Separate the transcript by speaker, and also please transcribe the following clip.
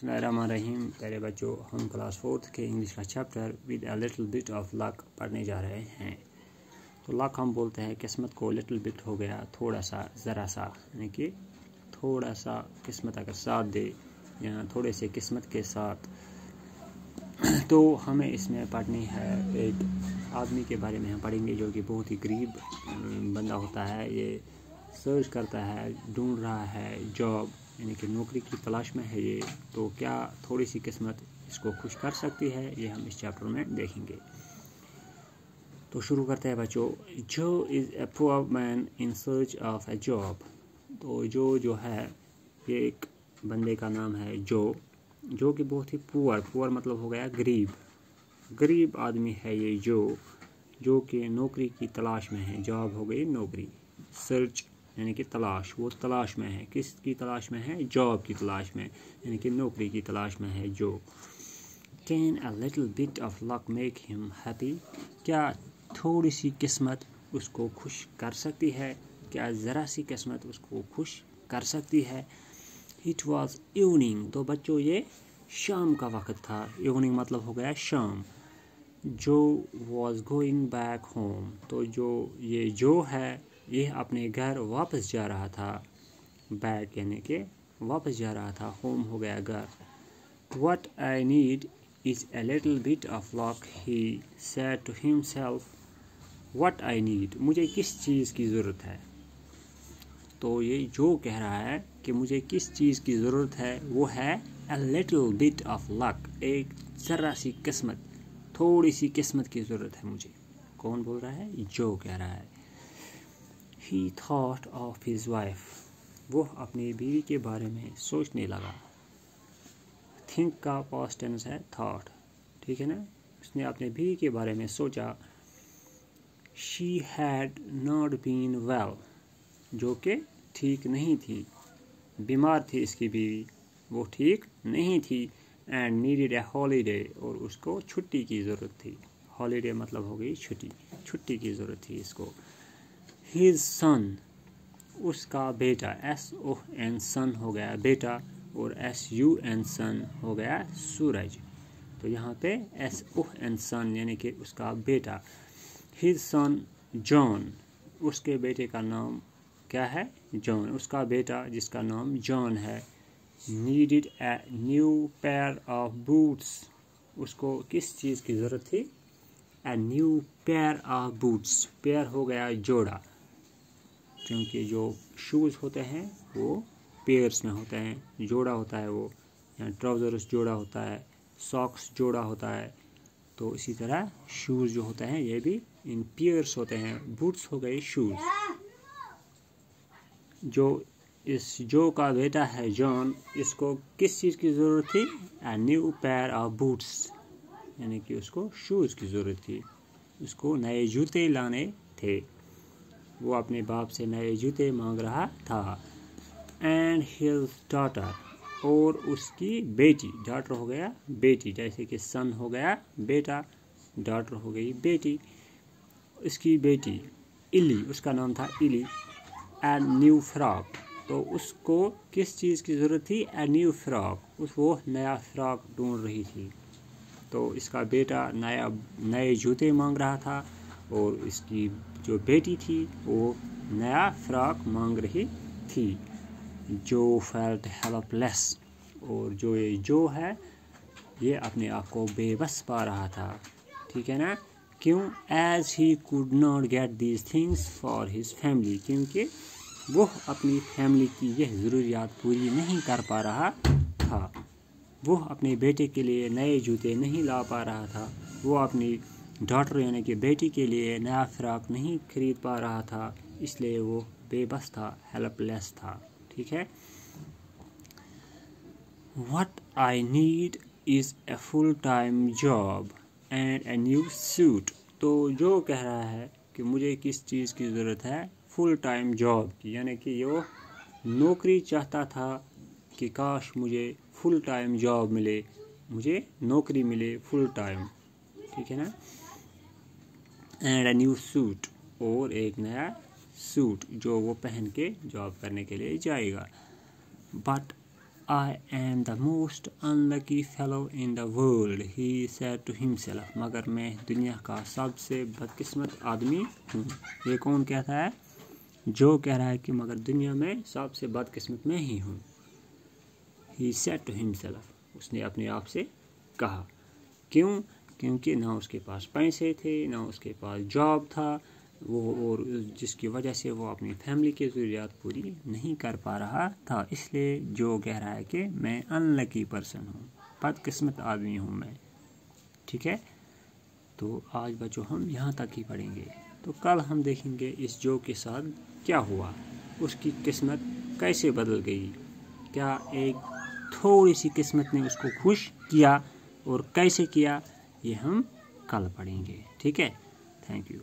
Speaker 1: बिस्मिल्लाहिर्रहमानिर्रहीम। प्यारे बच्चों, हम क्लास 4 के इंग्लिश का chapter with a little bit of luck पढ़ने जा रहे हैं। तो लक हम बोलते हैं किस्मत को, लिटिल बिट हो गया थोड़ा सा, ज़रा सा, यानी कि थोड़ा सा किस्मत अगर साथ दे या थोड़े से किस्मत के साथ। तो हमें इसमें पढ़नी है एक आदमी के बारे में हम पढ़ेंगे जो कि बहुत ही गरीब बंदा होता है। ये सर्च करता है, ढूंढ रहा है जॉब, यानी कि नौकरी की तलाश में है ये। तो क्या थोड़ी सी किस्मत इसको खुश कर सकती है, ये हम इस चैप्टर में देखेंगे। तो शुरू करते हैं बच्चों। जो is a poor man in search of A job. तो जो है ये एक बंदे का नाम है जो कि बहुत ही पुअर मतलब हो गया गरीब आदमी है ये जो कि नौकरी की तलाश में है। जॉब हो गई नौकरी, सर्च यानी कि तलाश, वो तलाश में है। किस की तलाश में है? जॉब की तलाश में, यानी कि नौकरी की तलाश में है जो। Can a little bit of luck make him happy. क्या थोड़ी सी किस्मत उसको खुश कर सकती है? क्या ज़रा सी किस्मत उसको खुश कर सकती है? It was evening. तो बच्चों ये शाम का वक्त था। इवनिंग मतलब हो गया शाम। जो वॉज गोइंग बैक होम। तो जो है ये अपने घर वापस जा रहा था। बैक यानी कि वापस जा रहा था, होम हो गया घर। What I need is a little bit of luck, he said to himself. What I need, मुझे किस चीज़ की ज़रूरत है? तो ये जो कह रहा है कि मुझे किस चीज़ की ज़रूरत है, वो है a little bit of luck, एक ज़रा सी किस्मत, थोड़ी सी किस्मत की ज़रूरत है मुझे। कौन बोल रहा है? जो कह रहा है। He thought of his wife. वो अपनी बीवी के बारे में सोचने लगा। थिंक का पास्ट टेंस है थॉट, ठीक है ना। उसने अपने बीवी के बारे में सोचा। She had not been well. जो कि ठीक नहीं थी, बीमार थी इसकी बीवी, वो ठीक नहीं थी। And needed a holiday. और उसको छुट्टी की ज़रूरत थी। हॉलीडे मतलब हो गई छुट्टी की ज़रूरत थी इसको। His son, उसका बेटा, SON सन हो गया बेटा, और SUN सन हो गया सूरज। तो यहाँ पे SON सन यानी कि उसका बेटा। His son जॉन, उसके बेटे का नाम क्या है? जॉन। उसका बेटा जिसका नाम जॉन है। Needed a new pair of boots. उसको किस चीज़ की ज़रूरत थी? A new pair of boots. Pair हो गया जोड़ा, क्योंकि जो शूज़ होते हैं वो पेयर्स में होते हैं। जोड़ा होता है वो, या ट्राउज़र्स जोड़ा होता है, सॉक्स जोड़ा होता है। तो इसी तरह शूज़ जो होते हैं ये भी इन पेयर्स होते हैं। बूट्स हो गए शूज़। जो का बेटा है जॉन, इसको किस चीज़ की ज़रूरत थी? A new pair of boots, यानी कि उसको शूज़ की ज़रूरत थी। उसको नए जूते लाने थे। वो अपने बाप से नए जूते मांग रहा था। एंड हिज डॉटर, और उसकी बेटी। डॉटर हो गया बेटी, जैसे कि सन हो गया बेटा, डॉटर हो गई बेटी। उसकी बेटी इली, उसका नाम था इली। एंड न्यू फ्रॉक, तो उसको किस चीज़ की ज़रूरत थी? ए न्यू फ्रॉक, वो नया फ्रॉक ढूंढ रही थी। तो इसका बेटा नए जूते मांग रहा था, और इसकी जो बेटी थी वो नया फ्रॉक मांग रही थी। जो फेल्ट हेल्पलेस, और जो है ये अपने आप को बेबस पा रहा था, ठीक है ना। क्यों? As he could not get these things for his family, क्योंकि वो अपनी फैमिली की यह ज़रूरियात पूरी नहीं कर पा रहा था। वो अपने बेटे के लिए नए जूते नहीं ला पा रहा था। वो अपनी डॉटर यानी कि बेटी के लिए नया फ्रॉक नहीं खरीद पा रहा था, इसलिए वो बेबस था, हेल्पलेस था, ठीक है। What I need is a full-time job and a new suit. तो जो कह रहा है कि मुझे किस चीज़ की ज़रूरत है? फुल टाइम जॉब की, यानी कि वो नौकरी चाहता था कि काश मुझे फुल टाइम जॉब मिले, मुझे नौकरी मिले फुल टाइम, ठीक है ना। एंड अ न्यू सूट, और एक नया सूट जो वो पहन के जॉब करने के लिए जाएगा। But I am the most unlucky fellow in the world, he said to himself. मगर मैं दुनिया का सबसे बदकिस्मत आदमी हूँ. ये कौन कहता है? जो कह रहा है कि मगर दुनिया में सबसे बदकिस्मत मैं ही हूँ. He said to himself. उसने अपने आप से कहा. क्यों? क्योंकि ना उसके पास पैसे थे, ना उसके पास जॉब था, और जिसकी वजह से वो अपनी फैमिली की ज़रूरियात पूरी नहीं कर पा रहा था. इसलिए जो कह रहा है कि मैं अनलकी पर्सन हूँ, बदकिस्मत आदमी हूँ मैं. ठीक है, तो आज बच्चों हम यहाँ तक ही पढ़ेंगे. तो कल हम देखेंगे इस जो के साथ क्या हुआ, उसकी किस्मत कैसे बदल गई, क्या एक थोड़ी सी किस्मत ने उसको खुश किया और कैसे किया, ये हम कल पढ़ेंगे. ठीक है, थैंक यू.